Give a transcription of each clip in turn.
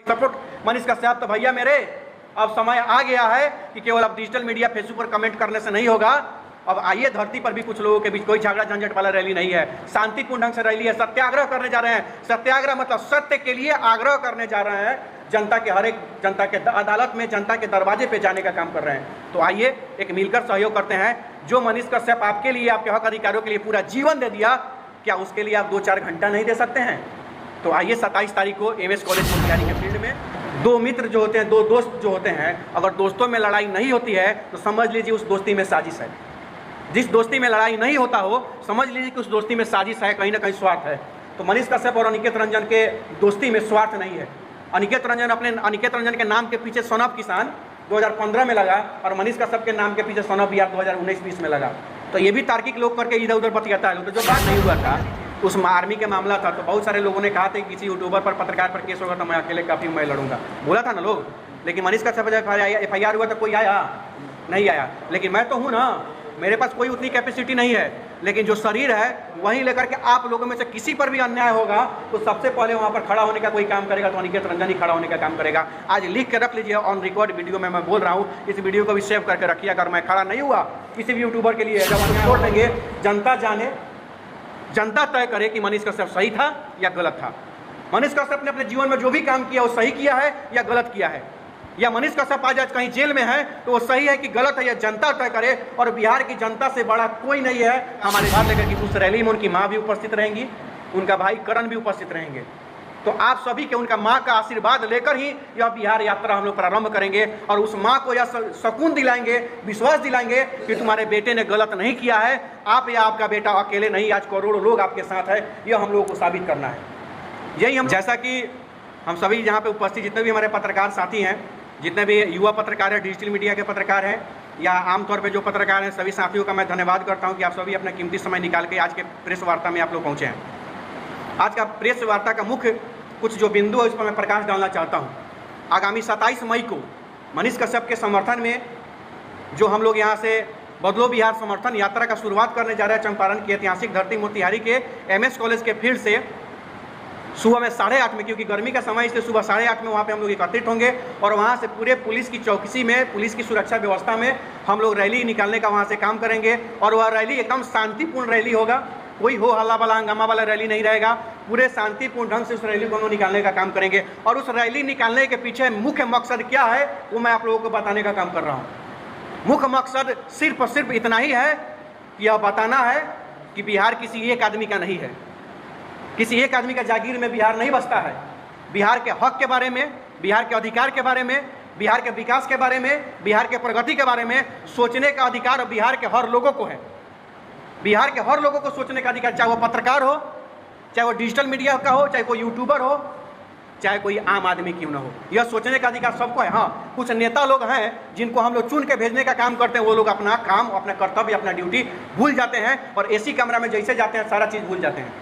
Support Manish Kashyap. तो भैया मेरे, अब समय आ गया है कि केवल अब डिजिटल मीडिया फेसबुक पर कमेंट करने से नहीं होगा। अब आइए धरती पर भी कुछ लोगों के बीच कोई झगड़ा झंझट वाला रैली नहीं है, शांतिपूर्ण ढंग से रैली है। सत्याग्रह करने जा रहे हैं। सत्याग्रह मतलब सत्य के लिए आग्रह करने जा रहे हैं। जनता के हर एक जनता के अदालत में, जनता के दरवाजे पे जाने का काम कर रहे हैं। तो आइए एक मिलकर सहयोग करते हैं। जो मनीष कश्यप आपके लिए, आपके हक अधिकारों के लिए पूरा जीवन दे दिया, क्या उसके लिए आप 2-4 घंटा नहीं दे सकते हैं? तो आइए 27 तारीख को एमएस कॉलेज मोतिहारी के फील्ड में दो मित्र जो होते हैं, दो दोस्त जो होते हैं, अगर दोस्तों में लड़ाई नहीं होती है तो समझ लीजिए उस दोस्ती में साजिश है। जिस दोस्ती में लड़ाई नहीं होता हो, समझ लीजिए कि उस दोस्ती में साजिश है, कहीं ना कहीं स्वार्थ है। तो मनीष कश्यप और अनिकेत रंजन के दोस्ती में स्वार्थ नहीं है। अनिकेत रंजन के नाम के पीछे सन ऑफ किसान 2015 में लगा और मनीष कश्यप के नाम के पीछे सन ऑफ बिहार 2019-20 में लगा। तो ये भी तार्किक लोग करके इधर उधर बतियाता है। तो जो बात नहीं हुआ था उस आर्मी के मामला था, तो बहुत सारे लोगों ने कहा था कि किसी यूट्यूबर पर, पत्रकार पर केस होगा तो मैं अकेले काफ़ी मैं लड़ूंगा, बोला था ना लोग। लेकिन मनीष कश्यप जब FIR हुआ तो कोई आया नहीं आया। लेकिन मैं तो हूँ ना, मेरे पास कोई उतनी कैपेसिटी नहीं है, लेकिन जो शरीर है वहीं लेकर के आप लोगों में से किसी पर भी अन्याय होगा तो सबसे पहले वहाँ पर खड़ा होने का कोई काम करेगा तो अनिकेत रंजन ही खड़ा होने का काम करेगा। आज लिख के रख लीजिए, ऑन रिकॉर्ड वीडियो में मैं बोल रहा हूँ, इस वीडियो को भी सेव करके रखिए। अगर मैं खड़ा नहीं हुआ किसी भी यूट्यूबर के लिए, जब हम छोड़ देंगे, जनता जाने, जनता तय करे कि मनीष कश्यप सही था या गलत था। मनीष कश्यप ने अपने जीवन में जो भी काम किया वो सही किया है या गलत किया है, या मनीष कश्यप आज कहीं जेल में है तो वो सही है कि गलत है, या जनता तय करे। और बिहार की जनता से बड़ा कोई नहीं है। हमारे साथ लेकर कि उस रैली में उनकी माँ भी उपस्थित रहेंगी, उनका भाई करण भी उपस्थित रहेंगे। तो आप सभी के उनका माँ का आशीर्वाद लेकर ही यह बिहार यात्रा हम लोग प्रारंभ करेंगे और उस माँ को यह सुकून दिलाएंगे, विश्वास दिलाएंगे कि तुम्हारे बेटे ने गलत नहीं किया है, आप या आपका बेटा अकेले नहीं, आज करोड़ों लोग आपके साथ है। यह हम लोगों को साबित करना है। यही हम, जैसा कि हम सभी यहाँ पे उपस्थित जितने भी हमारे पत्रकार साथी हैं, जितने भी युवा पत्रकार हैं, डिजिटल मीडिया के पत्रकार हैं या आमतौर पे जो पत्रकार हैं, सभी साथियों का मैं धन्यवाद करता हूं कि आप सभी अपना कीमती समय निकाल के आज के प्रेस वार्ता में आप लोग पहुंचे हैं। आज का प्रेस वार्ता का मुख्य कुछ जो बिंदु है उस पर मैं प्रकाश डालना चाहता हूं। आगामी 27 मई को मनीष कश्यप के समर्थन में जो हम लोग यहाँ से बदलो बिहार समर्थन यात्रा का शुरुआत करने जा रहे हैं, चंपारण की ऐतिहासिक धरती मोतिहारी के एमएस कॉलेज के फील्ड से सुबह में 8:30 में, क्योंकि गर्मी का समय इसलिए सुबह 8:30 में वहाँ पे हम लोग एकत्रित होंगे और वहाँ से पूरे पुलिस की चौकसी में, पुलिस की सुरक्षा व्यवस्था में हम लोग रैली निकालने का वहाँ से काम करेंगे। और वह रैली एकदम शांतिपूर्ण रैली होगा, कोई हो हल्ला वाला हंगामा वाला रैली नहीं रहेगा। पूरे शांतिपूर्ण ढंग से उस रैली को हम लोग निकालने का काम करेंगे। और उस रैली निकालने के पीछे मुख्य मकसद क्या है वो मैं आप लोगों को बताने का काम कर रहा हूँ। मुख्य मकसद सिर्फ और सिर्फ इतना ही है कि यह बताना है कि बिहार किसी एक आदमी का नहीं है, किसी एक आदमी का जागीर में बिहार नहीं बसता है। बिहार के हक के बारे में, बिहार के अधिकार के बारे में, बिहार के विकास के बारे में, बिहार के प्रगति के बारे में सोचने का अधिकार बिहार के हर लोगों को है। बिहार के हर लोगों को सोचने का अधिकार, चाहे वो पत्रकार हो, चाहे वो डिजिटल मीडिया का हो, चाहे कोई यूट्यूबर हो, चाहे कोई आम आदमी क्यों ना हो, यह सोचने का अधिकार सबको है। हाँ, कुछ नेता लोग हैं जिनको हम लोग चुन के भेजने का काम करते हैं, वो लोग अपना काम, अपना कर्तव्य, अपना ड्यूटी भूल जाते हैं और एसी कमरा में जैसे जाते हैं सारा चीज़ भूल जाते हैं।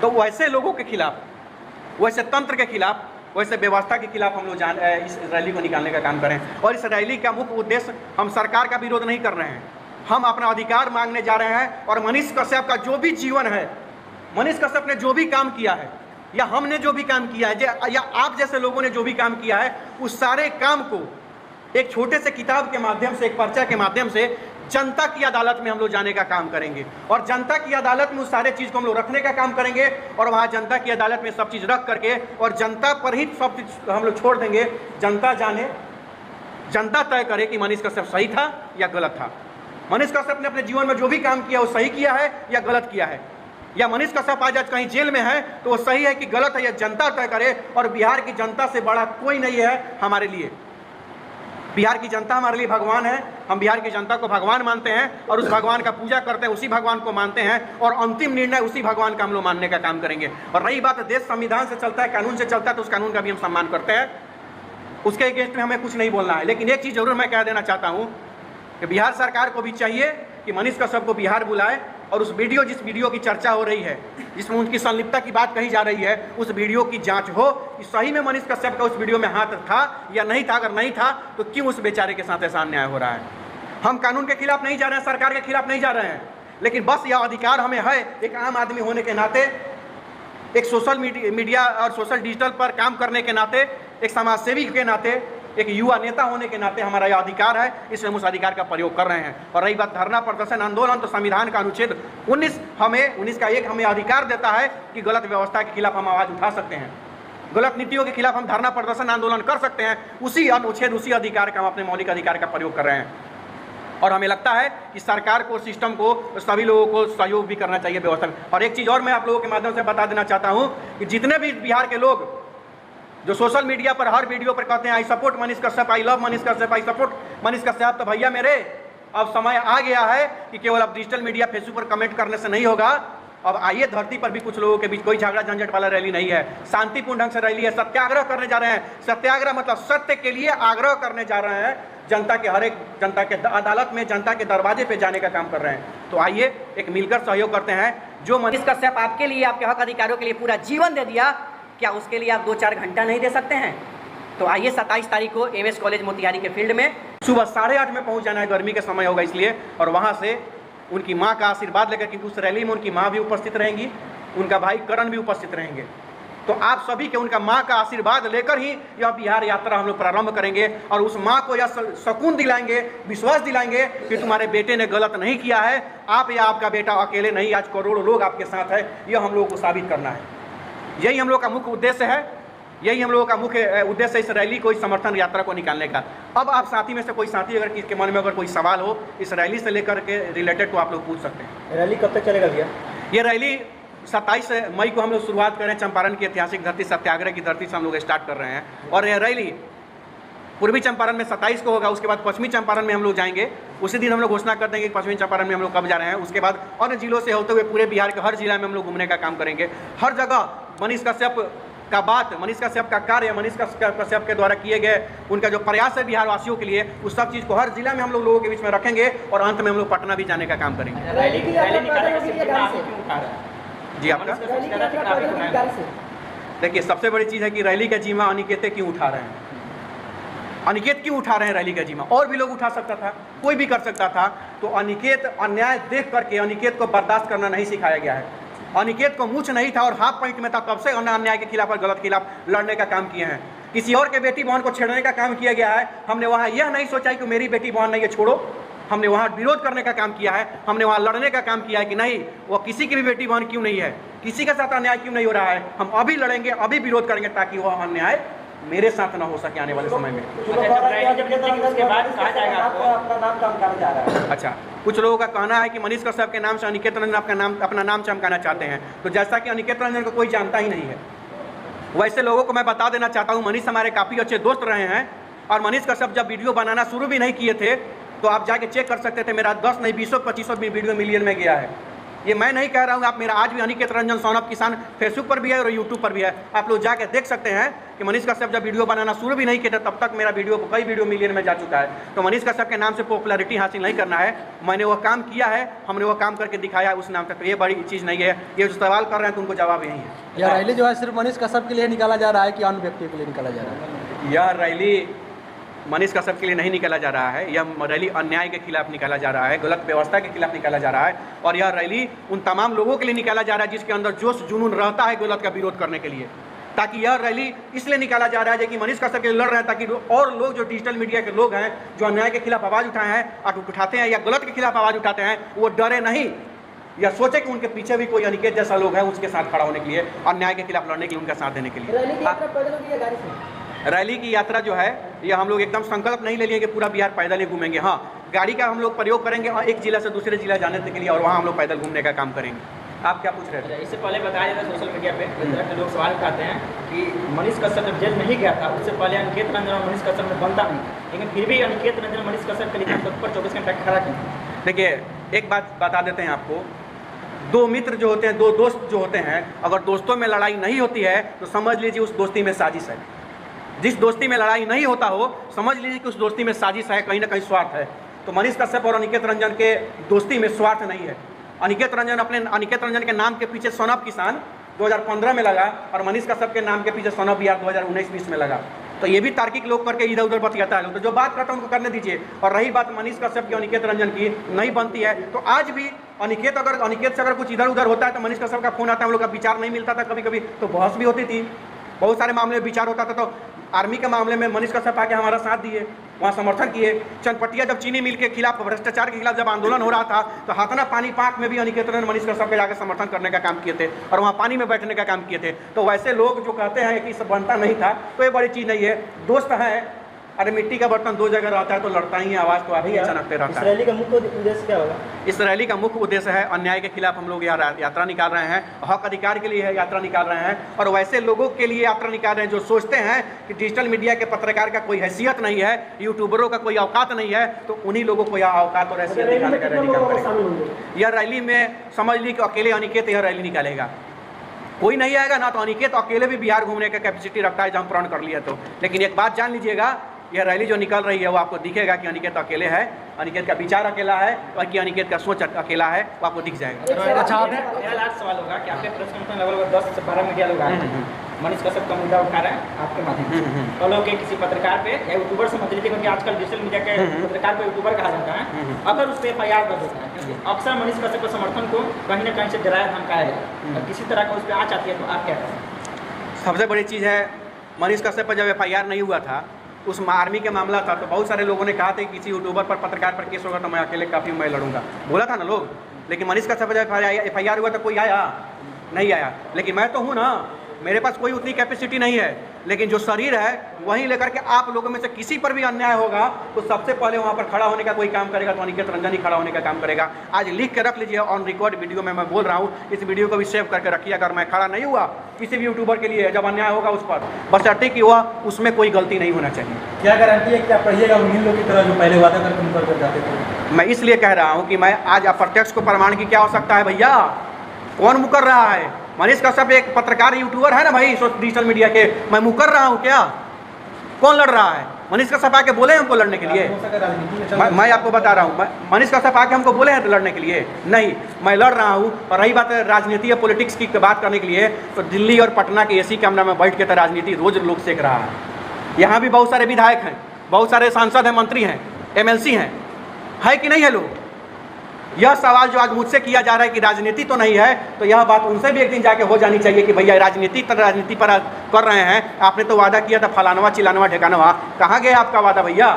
तो वैसे लोगों के खिलाफ, वैसे तंत्र के खिलाफ, वैसे व्यवस्था के खिलाफ हम लोग इस रैली को निकालने का काम करें। और इस रैली का मुख्य उद्देश्य, हम सरकार का विरोध नहीं कर रहे हैं, हम अपना अधिकार मांगने जा रहे हैं। और मनीष कश्यप का जो भी जीवन है, मनीष कश्यप ने जो भी काम किया है या हमने जो भी काम किया है या आप जैसे लोगों ने जो भी काम किया है, उस सारे काम को एक छोटे से किताब के माध्यम से, एक पर्चा के माध्यम से जनता की अदालत में हम लोग जाने का काम करेंगे। और जनता की अदालत में उस सारे चीज़ को हम लोग रखने का काम करेंगे और वहाँ जनता की अदालत में सब चीज़ रख करके और जनता पर ही सब चीज़ हम लोग छोड़ देंगे। जनता जाने, जनता तय करे कि मनीष कश्यप सही था या गलत था। मनीष कश्यप ने अपने जीवन में जो भी काम किया वो सही किया है या गलत किया है, या मनीष कश्यप आज कहीं जेल में है तो वो सही है कि गलत है, या जनता तय करे। और बिहार की जनता से बड़ा कोई नहीं है हमारे लिए। बिहार की जनता हमारे लिए भगवान है। हम बिहार की जनता को भगवान मानते हैं और उस भगवान का पूजा करते हैं, उसी भगवान को मानते हैं और अंतिम निर्णय उसी भगवान का हम लोग मानने का काम करेंगे। और रही बात देश संविधान से चलता है, कानून से चलता है, तो उस कानून का भी हम सम्मान करते हैं, उसके अगेंस्ट में हमें कुछ नहीं बोलना है। लेकिन एक चीज़ जरूर मैं कह देना चाहता हूँ कि बिहार सरकार को भी चाहिए कि मनीष कश्यप को बिहार बुलाए और उस वीडियो, जिस वीडियो की चर्चा हो रही है, जिसमें उनकी संलिप्तता की बात कही जा रही है, उस वीडियो की जांच हो कि सही में मनीष कश्यप का उस वीडियो में हाथ था या नहीं था। अगर नहीं था तो क्यों उस बेचारे के साथ ऐसा अन्याय हो रहा है। हम कानून के खिलाफ नहीं जा रहे हैं, सरकार के खिलाफ नहीं जा रहे हैं, लेकिन बस यह अधिकार हमें है एक आम आदमी होने के नाते एक सोशल मीडिया और सोशल डिजिटल पर काम करने के नाते, एक समाज सेवी के नाते, एक युवा नेता होने के नाते हमारा यह अधिकार है, इसलिए हम उस अधिकार का प्रयोग कर रहे हैं। और रही बात धरना प्रदर्शन आंदोलन, तो संविधान का अनुच्छेद 19 का 1 हमें अधिकार देता है कि गलत व्यवस्था के खिलाफ हम आवाज़ उठा सकते हैं, गलत नीतियों के खिलाफ हम धरना प्रदर्शन आंदोलन कर सकते हैं। उसी अनुच्छेद, उसी अधिकार का हम अपने मौलिक अधिकार का प्रयोग कर रहे हैं। और हमें लगता है कि सरकार को, सिस्टम को, सभी लोगों को सहयोग भी करना चाहिए व्यवस्था में। और एक चीज़ और मैं आप लोगों के माध्यम से बता देना चाहता हूँ कि जितने भी बिहार के लोग जो सोशल मीडिया पर हर वीडियो पर कहते हैं I support Manish Kashyap, I love Manish Kashyap, I support Manish Kashyap, तो भैया मेरे अब समय आ गया है कि केवल अब डिजिटल मीडिया फेसबुक पर कमेंट करने से नहीं होगा। अब आइए धरती पर भी कुछ लोगों के बीच कोई झगड़ा झंझट वाला रैली नहीं है, शांतिपूर्ण ढंग से रैली है। सत्याग्रह करने जा रहे हैं, सत्याग्रह मतलब सत्य के लिए आग्रह करने जा रहे हैं, जनता के हर एक जनता के अदालत में, जनता के दरवाजे पे जाने का काम कर रहे हैं। तो आइए एक मिलकर सहयोग करते हैं। जो मनीष कश्यप आपके लिए, आपके हक अधिकारों के लिए पूरा जीवन दे दिया, क्या उसके लिए आप 2-4 घंटा नहीं दे सकते हैं? तो आइए 27 तारीख को एमएस कॉलेज मोतिहारी के फील्ड में सुबह 8:30 में पहुंच जाना है, गर्मी का समय होगा इसलिए। और वहां से उनकी माँ का आशीर्वाद लेकर, क्योंकि उस रैली में उनकी माँ भी उपस्थित रहेंगी, उनका भाई करण भी उपस्थित रहेंगे। तो आप सभी के उनका माँ का आशीर्वाद लेकर ही यह बिहार यात्रा हम लोग प्रारंभ करेंगे। और उस माँ को यह सुकून दिलाएंगे, विश्वास दिलाएंगे कि तुम्हारे बेटे ने गलत नहीं किया है, आप या आपका बेटा अकेले नहीं, आज करोड़ों लोग आपके साथ है। यह हम लोगों को साबित करना है। यही हम लोग का मुख्य उद्देश्य है, यही हम लोगों का मुख्य उद्देश्य है इस रैली को, इस समर्थन यात्रा को निकालने का। अब आप साथी में से कोई साथी अगर किसके मन में अगर कोई सवाल हो इस रैली से लेकर के रिलेटेड, तो आप लोग पूछ सकते हैं। रैली कब तक चलेगा भैया? ये रैली 27 मई को हम लोग शुरुआत कर रहे हैं। चंपारण की ऐतिहासिक धरती, सत्याग्रह की धरती से हम लोग स्टार्ट कर रहे हैं। और यह रैली पूर्वी चंपारण में 27 को होगा। उसके बाद पश्चिमी चंपारण में हम लोग जाएंगे। उसी दिन हम लोग घोषणा कर देंगे कि पश्चिमी चंपारण में हम लोग कब जा रहे हैं। उसके बाद अन्य जिलों से होते हुए पूरे बिहार के हर जिला में हम लोग घूमने का काम करेंगे। हर जगह मनीष कश्यप का बात, मनीष कश्यप का कार्य, मनीष कश्यप के द्वारा किए गए उनका जो प्रयास है बिहार वासियों के लिए, उस सब चीज़ को हर जिला में हम लोग लोगों के बीच में रखेंगे। और अंत में हम लोग पटना भी जाने का काम करेंगे। जी आपका देखिए, सबसे बड़ी चीज़ है कि रैली का जिम्मा अनिकेत क्यों उठा रहे हैं। अनिकेत क्यों उठा रहे हैं रैली का जिम्मा? और भी लोग उठा सकता था, कोई भी कर सकता था। तो अनिकेत अन्याय देख करके अनिकेत को बर्दाश्त करना नहीं सिखाया गया है। अनिकेत को मूछ नहीं था और हाफ पैंट में था, तब से अन्याय के खिलाफ और गलत के खिलाफ लड़ने का काम किए हैं। किसी और के बेटी बहन को छेड़ने का काम किया गया है। हमने वहाँ यह नहीं सोचा कि मेरी बेटी बहन नहीं है, छोड़ो। हमने वहाँ विरोध करने का काम किया है, हमने वहाँ लड़ने का काम किया है कि नहीं, वो किसी की भी बेटी बहन क्यों नहीं है, किसी के साथ अन्याय क्यों नहीं हो रहा है। हम अभी लड़ेंगे, अभी विरोध करेंगे ताकि वह अन्याय मेरे साथ ना हो सके आने वाले समय में। अच्छा, कुछ लोगों का कहना है कि मनीष कश्यप के नाम से अनिकेत रंजन अपना नाम चमकाना चाहते हैं। तो जैसा कि अनिकेत रंजन को कोई जानता ही नहीं है, वैसे लोगों को मैं बता देना चाहता हूँ, मनीष हमारे काफ़ी अच्छे दोस्त रहे हैं। और मनीष कश्यप जब वीडियो बनाना शुरू भी नहीं किए थे तो आप जाके चेक कर सकते थे, मेरा 10 नहीं 20-25 वीडियो मिलियन में गया है। ये मैं नहीं कह रहा हूँ, आप मेरा आज भी अनिकेत रंजन सन ऑफ किसान फेसबुक पर भी है और यूट्यूब पर भी है। आप लोग जाके देख सकते हैं कि मनीष कश्यप जब वीडियो बनाना शुरू भी नहीं किया था तब तक मेरा वीडियो को कई वीडियो मिलियन में जा चुका है। तो मनीष कश्यप के नाम से पॉपुलैरिटी हासिल नहीं करना है, मैंने वह काम किया है, हमने वह काम करके दिखाया है उस नाम तक। तो ये बड़ी चीज़ नहीं है। ये जो सवाल कर रहे हैं तो उनको जवाब यही है। यह रैली जो है सिर्फ मनीष कश्यप के लिए निकाला जा रहा है कि अन्य व्यक्तियों के लिए निकाला जा रहा है? यह रैली मनीष कश्यप के लिए नहीं निकाला जा रहा है। यह रैली अन्याय के खिलाफ निकाला जा रहा है, गलत व्यवस्था के खिलाफ निकाला जा रहा है। और यह रैली उन तमाम लोगों के लिए निकाला जा रहा है जिसके अंदर जोश जुनून रहता है गलत का विरोध करने के लिए। ताकि यह रैली इसलिए निकाला जा रहा है कि मनीष कश्यप के लिए लड़ रहे हैं, ताकि और लोग जो डिजिटल मीडिया के लोग हैं, जो अन्याय के खिलाफ आवाज़ उठाए हैं, उठाते हैं या गलत के खिलाफ आवाज़ उठाते हैं, वो डरे नहीं या सोचे कि उनके पीछे भी कोई अनिकेत जैसा लोग है उसके साथ खड़ा होने के लिए, अन्याय के खिलाफ लड़ने के लिए, उनका साथ देने के लिए। रैली की यात्रा जो है यह हम लोग एकदम संकल्प नहीं ले लिए कि पूरा बिहार पैदल ही घूमेंगे। हाँ, गाड़ी का हम लोग प्रयोग करेंगे और एक जिला से दूसरे जिला जाने के लिए, और वहाँ हम लोग पैदल घूमने का काम करेंगे। आप क्या पूछ रहे थे? इससे पहले बताया जाता है सोशल मीडिया पे के लोग सवाल उठाते हैं कि मनीष कश्यप जब जेल नहीं गया था उससे पहले अनिकेत रंजन और मनीष कश्यप में बनता नहीं, लेकिन फिर भी अनिकेत रंजन मनीष कश्यप के लिए पर 24 घंटा खड़ा किया। देखिए, एक बात बता देते हैं आपको, दो मित्र जो होते हैं, दो दोस्त जो होते हैं, अगर दोस्तों में लड़ाई नहीं होती है तो समझ लीजिए उस दोस्ती में साजिश है। जिस दोस्ती में लड़ाई नहीं होता हो समझ लीजिए कि उस दोस्ती में साजिश है, कहीं ना कहीं स्वार्थ है। तो मनीष कश्यप और अनिकेत रंजन के दोस्ती में स्वार्थ नहीं है। अनिकेत रंजन के नाम के पीछे सन ऑफ किसान 2015 में लगा और मनीष कश्यप के नाम के पीछे सन ऑफ बिहार 2019-20 में लगा। तो ये भी तार्किक लोग करके इधर उधर बतियाता है। तो जो बात करता है उनको करने दीजिए। और रही बात मनीष कश्यप की, अनिकेत रंजन की नहीं बनती है, तो आज भी अनिकेत से अगर कुछ इधर उधर होता है तो मनीष कश्यप का फोन आता है, हम लोग का विचार नहीं मिलता था, कभी कभी तो बहस भी होती थी, बहुत सारे मामले में विचार होता था। तो आर्मी के मामले में मनीष कश्यप आके हमारा साथ दिए, वहाँ समर्थन किए। चनपटिया जब चीनी मिल के खिलाफ, भ्रष्टाचार के खिलाफ जब आंदोलन हो रहा था, तो हाथना पानी पाक में भी अनिकेत रंजन मनीष कश्यप के जाकर समर्थन करने का काम किए थे और वहाँ पानी में बैठने का काम किए थे। तो वैसे लोग जो कहते हैं कि सब बनता नहीं था, तो ये बड़ी चीज़ नहीं है। दोस्त है, अरे मिट्टी का बर्तन दो जगह रहता है तो लड़ता ही है, आवाज़ तो आगे चनकते रहता है। इसराइली का मुख्य उद्देश्य क्या होगा? इसराइली का मुख्य उद्देश्य है अन्याय के खिलाफ हम लोग यात्रा निकाल रहे हैं, हक अधिकार के लिए है यात्रा निकाल रहे हैं। और वैसे लोगों के लिए यात्रा निकाल रहे हैं जो सोचते हैं कि डिजिटल मीडिया के पत्रकार का कोई हैसियत नहीं है, यूट्यूबरों का कोई औकात नहीं है, तो उन्हीं लोगों को यह औकात और हैसियत दिखाने का रैली करेगा। यह रैली में समझ ली कि अकेले अनिकेत यह रैली निकालेगा, कोई नहीं आएगा ना। तो अनिकेत अकेले भी बिहार घूमने का कैपेसिटी रखता है, जब हम प्रण कर लिया तो। लेकिन एक बात जान लीजिएगा, यह रैली जो निकल रही है वो आपको दिखेगा कि अनिकेत अकेले है, अनिकेत का विचार अकेला है और कि अनिकेत का सोच अकेला है, वो आपको दिख जाएगा। अच्छा, मेरा लास्ट सवाल होगा कि आपके प्रेस कॉन्फ्रेंस लगभग 10 से 12 मीडिया लोग आए हैं, मनीष कश्यप का मुद्दा उठा रहे हैं आपके माध्यम से, तो लोग के किसी पत्रकार पे या यूट्यूबर से मतलब, क्योंकि आजकल डिजिटल मीडिया के पत्रकार पे यूट्यूबर कहा जाता है, अगर उस पर FIR दर्ज होता है, अक्सर मनीष कश्यप के समर्थन को कहीं ना कहीं से डराया धमकाया है, और किसी तरह का उस पर आँच आती है, तो आप क्या करें? सबसे बड़ी चीज़ है, मनीष कश्यप पर जब FIR नहीं हुआ था, उस आर्मी के मामला था, तो बहुत सारे लोगों ने कहा था कि किसी यूट्यूबर पर, पत्रकार पर केस होगा तो मैं अकेले काफ़ी मैं लड़ूंगा, बोला था ना लोग। लेकिन मनीष कश्यप पर जब FIR हुआ तो कोई आया नहीं आया। लेकिन मैं तो हूँ ना, मेरे पास कोई उतनी कैपेसिटी नहीं है, लेकिन जो शरीर है वहीं लेकर के आप लोगों में से किसी पर भी अन्याय होगा तो सबसे पहले वहाँ पर खड़ा होने का कोई काम करेगा तो अनिकेत रंजन ही खड़ा होने का काम करेगा। आज लिख के रख लीजिए, ऑन रिकॉर्ड वीडियो में मैं बोल रहा हूँ, इस वीडियो को भी सेव करके रखिए। अगर मैं खड़ा नहीं हुआ किसी भी यूट्यूबर के लिए, जब अन्याय होगा उस पर, बशर्ते कि वह उसमें कोई गलती नहीं होना चाहिए। क्या गारंटी है कि आप रहिएगा उन्हीं लोगों की तरह जो पहले वादा करके मुकर कर जाते थे? मैं इसलिए कह रहा हूँ कि मैं आज अप्रत्यक्ष को प्रमाण की क्या आवश्यकता है भैया, कौन मुकर रहा है? मनीष कश्यप एक पत्रकार यूट्यूबर है ना भाई, डिजिटल मीडिया के, मैं मुकर रहा हूँ क्या? कौन लड़ रहा है? मनीष कश्यप आके बोले हमको लड़ने के लिए? मैं आपको बता रहा हूँ, मनीष कश्यप आके हमको बोले हैं तो लड़ने के लिए नहीं, मैं लड़ रहा हूँ। और रही बात राजनीति या पॉलिटिक्स की बात करने के लिए, तो दिल्ली और पटना के AC कमरा में बैठ के तो राजनीति रोज लोग सेक रहा है। यहाँ भी बहुत सारे विधायक हैं, बहुत सारे सांसद हैं, मंत्री हैं, MLC हैं, है कि नहीं है लोग? यह सवाल जो आज मुझसे किया जा रहा है कि राजनीति तो नहीं है, तो यह बात उनसे भी एक दिन जाके हो जानी चाहिए कि भैया राजनीति पर कर रहे हैं, आपने तो वादा किया था फलानवा चिलानवा ठिकानवा, कहाँ गए आपका वादा भैया?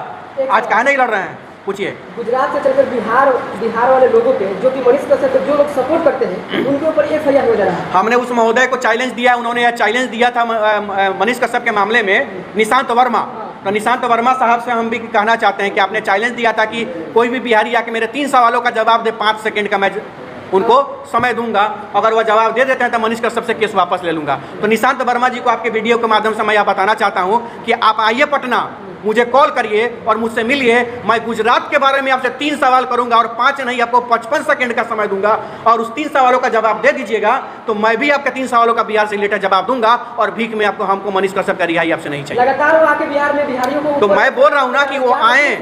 आज कहाँ नहीं लड़ रहे हैं? पूछिए। गुजरात से चलकर बिहार वाले लोगों पे, जो कि मनीष कश्यप जो लोग सपोर्ट करते हैं, उनके ऊपर FIR हो जा रहा है। हमने उस महोदय को चैलेंज दिया, उन्होंने यह चैलेंज दिया था मनीष कश्यप के मामले में, निशांत वर्मा। तो निशांत वर्मा साहब से हम भी कहना चाहते हैं कि आपने चैलेंज दिया था कि कोई भी बिहारी आके मेरे 3 सवालों का जवाब दे, 5 सेकंड का मैं उनको समय दूंगा, अगर वह जवाब दे देते हैं तो मनीष कश्यप से केस वापस ले लूंगा। तो निशांत वर्मा जी को आपके वीडियो के माध्यम से मैं यह बताना चाहता हूं कि आप आइए पटना, मुझे कॉल करिए और मुझसे मिलिए। मैं गुजरात के बारे में आपसे 3 सवाल करूंगा और 5 नहीं, आपको 55 सेकंड का समय दूंगा, और उस 3 सवालों का जवाब दे दीजिएगा तो मैं भी आपके 3 सवालों का बिहार से रिलेटेड जवाब दूंगा, और भीख में हमको मनीष कश्यप का रिहाई आपसे नहीं चाहिए। लगातार आके बिहार में बिहारियों को, तो मैं बोल रहा हूँ ना कि वो आए,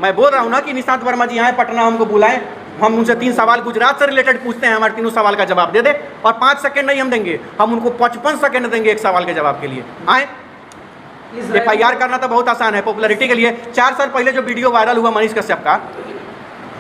मैं बोल रहा हूँ ना कि निशांत वर्मा जी आए पटना, हमको बुलाएं, हम उनसे 3 सवाल गुजरात से रिलेटेड पूछते हैं, हमारे 3 सवाल का जवाब दे दे, और 5 सेकंड नहीं हम देंगे, हम उनको 55 सेकंड देंगे एक सवाल के जवाब के लिए। आए, FIR करना तो बहुत आसान है पॉपुलैरिटी के लिए। 4 साल पहले जो वीडियो वायरल हुआ मनीष कश्यप का,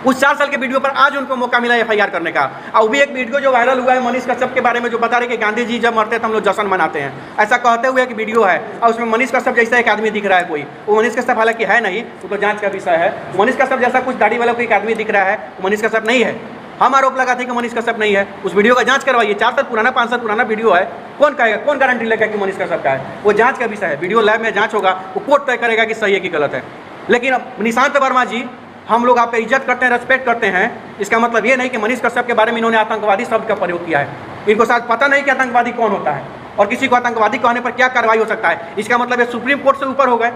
उस 4 साल के वीडियो पर आज उनको मौका मिला FIR करने का। और भी एक वीडियो जो वायरल हुआ है मनीष कश्यप के बारे में, जो बता रहे कि गांधी जी जब मरते तो हम लोग जश्न मनाते हैं, ऐसा कहते हुए एक वीडियो है, और उसमें मनीष कश्यप जैसा एक आदमी दिख रहा है कोई, वो मनीष कश्यप हालांकि है नहीं, वो तो जांच का विषय है। मनीष कश्यप जैसा कुछ दाढ़ी वाला कोई एक आदमी दिख रहा है, वो मनीष कश्यप नहीं है। हम आरोप लगाते हैं कि मनीष कश्यप नहीं है। उस वीडियो का जांच करवाइए, 4 साल पुराना 5 साल पुराना वीडियो है, कौन कहेगा, कौन गारंटी लेगा कि मनीष कश्यप का है? वो जांच का विषय है, वीडियो लैब में जांच होगा, वो कोर्ट तय करेगा कि सही है कि गलत है। लेकिन निशांत वर्मा जी, हम लोग आप पे इज्जत करते हैं, रेस्पेक्ट करते हैं, इसका मतलब ये नहीं कि मनीष कश्यप के बारे में इन्होंने आतंकवादी शब्द का प्रयोग किया है। इनको शायद पता नहीं कि आतंकवादी कौन होता है और किसी को आतंकवादी कहने पर क्या कार्रवाई हो सकता है। इसका मतलब ये सुप्रीम कोर्ट से ऊपर हो गए,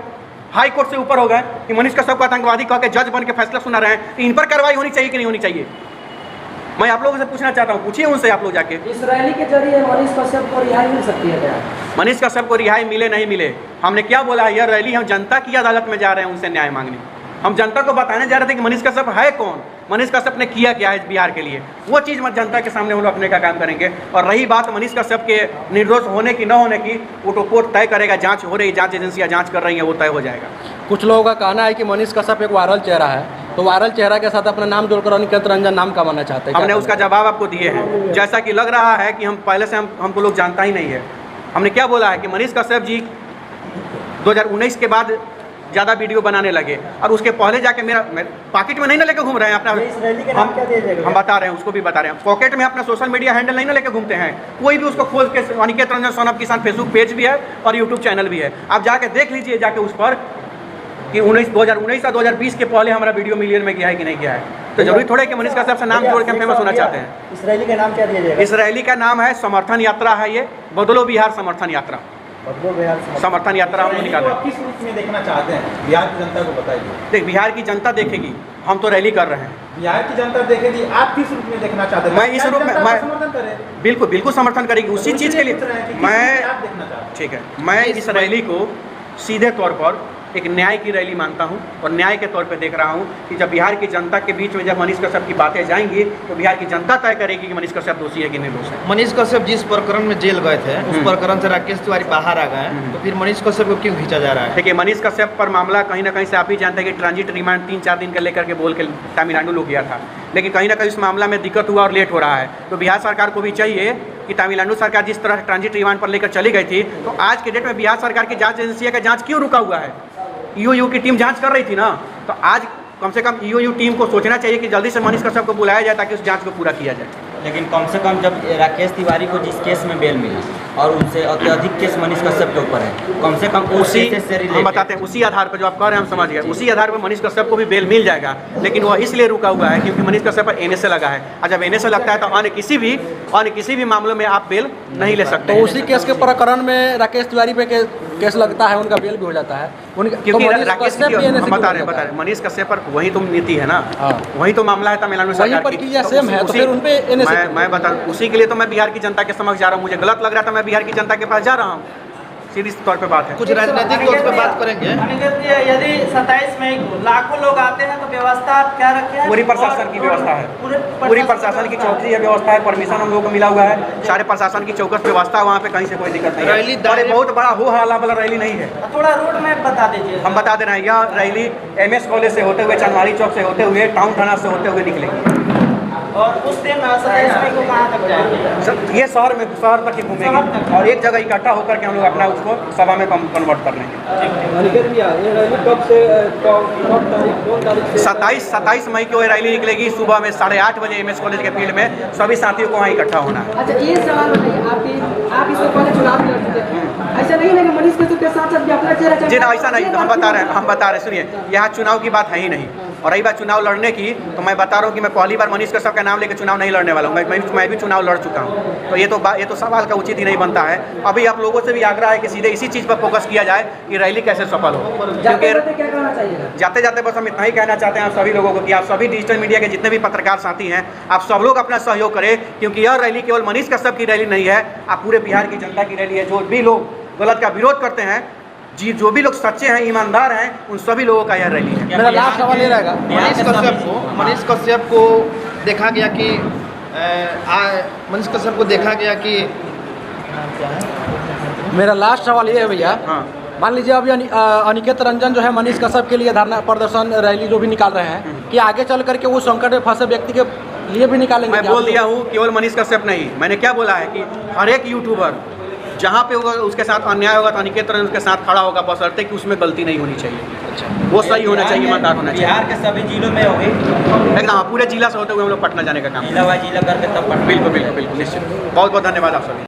हाई कोर्ट से ऊपर हो गए कि मनीष कश्यप को आतंकवादी कह के जज बन के फैसला सुना रहे हैं। इन पर कार्रवाई होनी चाहिए कि नहीं होनी चाहिए? मैं आप लोगों से पूछना चाहता हूँ, पूछिए उनसे आप लोग जाके। इसराइली के जरिए मनीष कश्यप को रिहाई मिल सकती है क्या? मनीष कश्यप को रिहाई मिले नहीं मिले, हमने क्या बोला है? यह रैली हम जनता की अदालत में जा रहे हैं उनसे न्याय मांगने। हम जनता को बताने जा रहे थे कि मनीष कश्यप है कौन, मनीष कश्यप ने किया क्या है बिहार के लिए, वो चीज़ मत जनता के सामने हम लोग अपने का काम करेंगे। और रही बात मनीष कश्यप के निर्दोष होने की न होने की, वो तो कोर्ट तय करेगा, जांच हो रही, जांच एजेंसियां जांच कर रही हैं, वो तय हो जाएगा। कुछ लोगों का कहना है कि मनीष कश्यप एक वायरल चेहरा है, तो वायरल चेहरा के साथ अपना नाम जोड़कर अनिकेत रंजन नाम कमाना चाहते हैं। हमने उसका जवाब आपको दिए हैं, जैसा कि लग रहा है कि हम पहले से हमको लोग जानता ही नहीं है। हमने क्या बोला है कि मनीष कश्यप जी 2019 के बाद ज़्यादा वीडियो बनाने लगे, और उसके पहले जाके मेरा पॉकेट में नहीं ना लेके घूम रहे हैं अपना, हम बता रहे हैं, उसको भी बता रहे हैं, पॉकेट में अपना सोशल मीडिया हैंडल नहीं ना लेके घूमते हैं, कोई भी उसको खोल के अनिकेत रंजन सन ऑफ किसान फेसबुक पेज भी है और यूट्यूब चैनल भी है, आप जाके देख लीजिए जाके उस पर कि 2019 और 2020 के पहले हमारा वीडियो मिलियन में गया है कि नहीं गया है। तो जरूरी थोड़ा है कि मनीष कश्यप से नाम जोड़ के फेमस होना चाहते हैं। इस रैली का नाम क्या दिया जाएगा? इस रैली का नाम है समर्थन यात्रा है, ये बदलो बिहार समर्थन यात्रा, समर्थन यात्रा हम लोग निकाल रहे हैं। किस रूप में देखना चाहते हैं बिहार की जनता को बताइए। देख, बिहार की जनता देखेगी, हम तो रैली कर रहे हैं, बिहार की जनता देखेगी, आप किस रूप में देखना चाहते हैं? मैं इस रूप में समर्थन करें, बिल्कुल बिल्कुल समर्थन करेगी उसी चीज़ के लिए। मैं आप देखना चाहते हैं। ठीक है, मैं इस रैली को सीधे तौर पर एक न्याय की रैली मानता हूं, और न्याय के तौर पे देख रहा हूं कि जब बिहार की जनता के बीच में जब मनीष कश्यप की बातें जाएंगी तो बिहार की जनता तय करेगी कि मनीष कश्यप दोषी है कि निर्दोष है। मनीष कश्यप जिस प्रकरण में जेल गए थे, उस प्रकरण से राकेश तिवारी बाहर आ गए हैं, तो फिर मनीष कश्यप को क्यों खींचा जा रहा है? देखिए, मनीष कश्यप पर मामला कहीं ना कहीं से आप ही जानते हैं कि ट्रांजिट रिमांड 3-4 दिन का लेकर के बोल के तमिलनाडु लोग गया था, लेकिन कहीं ना कहीं इस मामला में दिक्कत हुआ और लेट हो रहा है। तो बिहार सरकार को भी चाहिए कि तमिलनाडु सरकार जिस तरह ट्रांजिट रिमांड पर लेकर चली गई थी, तो आज के डेट में बिहार सरकार की जांच एजेंसी का जांच क्यों रुका हुआ है? ईओयू की टीम जांच कर रही थी ना, तो आज कम से कम ईओयू टीम को सोचना चाहिए कि जल्दी से मनीष कश्यप को बुलाया जाए ताकि उस जांच को पूरा किया जाए। लेकिन कम से कम जब राकेश तिवारी को जिस केस में बेल मिली और उनसे अत्यधिक केस मनीष कश्यप के ऊपर है, कम से कम उसी हम बताते हैं उसी आधार पर जो आप कह रहे हैं हम समझ गए, उसी आधार पर मनीष कश्यप को भी बेल मिल जाएगा, लेकिन वह इसलिए रुका हुआ है क्योंकि मनीष कश्यप पर एनएसए लगा है, और जब एनएसए लगता है तो अन्य किसी भी मामलों में आप बेल नहीं ले सकते। तो उसी केस के प्रकरण में राकेश तिवारी पे केस लगता है, उनका बेल भी हो जाता है, क्योंकि राकेश हम बता रहे हैं मनीष कश्यप पर वही तो नीति है ना, वही तो मामला है तमिलनाडु सरकार की, सेम है, तो फिर उन पे मैं बता उसी के लिए तो मैं बिहार की जनता के समक्ष जा रहा हूँ। मुझे गलत लग रहा था, मैं बिहार की जनता के पास जा रहा हूँ, सीधी तौर पे बात है। कुछ राजनीतिक तौर पे बात करेंगे। यदि 27 मई को लाखों लोग आते हैं तो व्यवस्था आप क्या रखे हैं? पूरी प्रशासन की व्यवस्था है, पूरी प्रशासन की चौकसी है, व्यवस्था है, परमिशन हम लोगों को मिला हुआ है, सारे प्रशासन की चौकस व्यवस्था, वहाँ पे कहीं से कोई दिक्कत नहीं है। और बहुत बड़ा हो हल्ला वाला रैली नहीं है। थोड़ा रोड मैप बता दीजिए। हम बता दे रहे हैं, यह रैली MS कॉलेज से होते हुए, चंदवारी चौक से होते हुए, टाउन थाना से होते हुए निकलेगी, और उस दिन 27 मई को कहाँ तक जाएंगे? ये शहर तक ही घूमेंगे और एक जगह इकट्ठा होकर के हम लोग अपना उसको सभा में कन्वर्ट कर लेंगे। 27 मई को ये रैली निकलेगी, सुबह में 8:30 बजे MS कॉलेज के फील्ड में सभी साथियों को वहाँ इकट्ठा होना है। अच्छा, ये सवाल बताइए, आप इससे पहले चुनाव लड़ चुके हैं, ऐसा नहीं है कि मनीष कश्यप के साथ भी अपना चेहरा जी ना, ऐसा नहीं, हम बता रहे हैं, सुनिए, यहाँ चुनाव की बात है ही नहीं। और रही बात चुनाव लड़ने की, तो मैं बता रहा हूँ कि मैं पहली बार मनीष कश्यप का नाम लेकर चुनाव नहीं लड़ने वाला हूँ, मैं भी चुनाव लड़ चुका हूँ। तो ये तो सवाल का उचित ही नहीं बनता है। अभी आप लोगों से भी आग्रह है कि सीधे इसी चीज़ पर फोकस किया जाए कि रैली कैसे सफल हो। क्योंकि जाते जाते बस हम इतना ही कहना चाहते हैं आप सभी लोगों को कि आप सभी डिजिटल मीडिया के जितने भी पत्रकार साथी हैं, आप सब लोग अपना सहयोग करें, क्योंकि यह रैली केवल मनीष कश्यप की रैली नहीं है, आप पूरे बिहार की जनता की रैली है। जो भी लोग गलत का विरोध करते हैं, जो भी लोग सच्चे हैं, ईमानदार हैं, उन सभी लोगों का यह रैली है। मेरा लास्ट सवाल ये रहेगा, मनीष कश्यप को देखा गया कि मनीष कश्यप को देखा गया कि मेरा लास्ट सवाल ये है भैया, हाँ, मान लीजिए अभी अनिकेत रंजन जो है मनीष कश्यप के लिए धरना प्रदर्शन रैली जो भी निकाल रहे हैं, कि आगे चल करके वो संकट में फंसे व्यक्ति के लिए भी निकालेंगे? मैं बोल दिया हूँ, केवल मनीष कश्यप नहीं, मैंने क्या बोला है कि हर एक यूट्यूबर जहाँ पे होगा उसके साथ अन्याय होगा तो अनिकेत रंजन उसके साथ खड़ा होगा, बशर्ते कि उसमें गलती नहीं होनी चाहिए। अच्छा, वो सही होना चाहिए, ईमानदार होना चाहिए। बिहार के सभी जिलों में होगी एकदम, पूरे जिला से होते हुए हम लोग पटना जाने का काम, जिला करके तब बिल्कुल निश्चित। बहुत बहुत धन्यवाद आप सभी।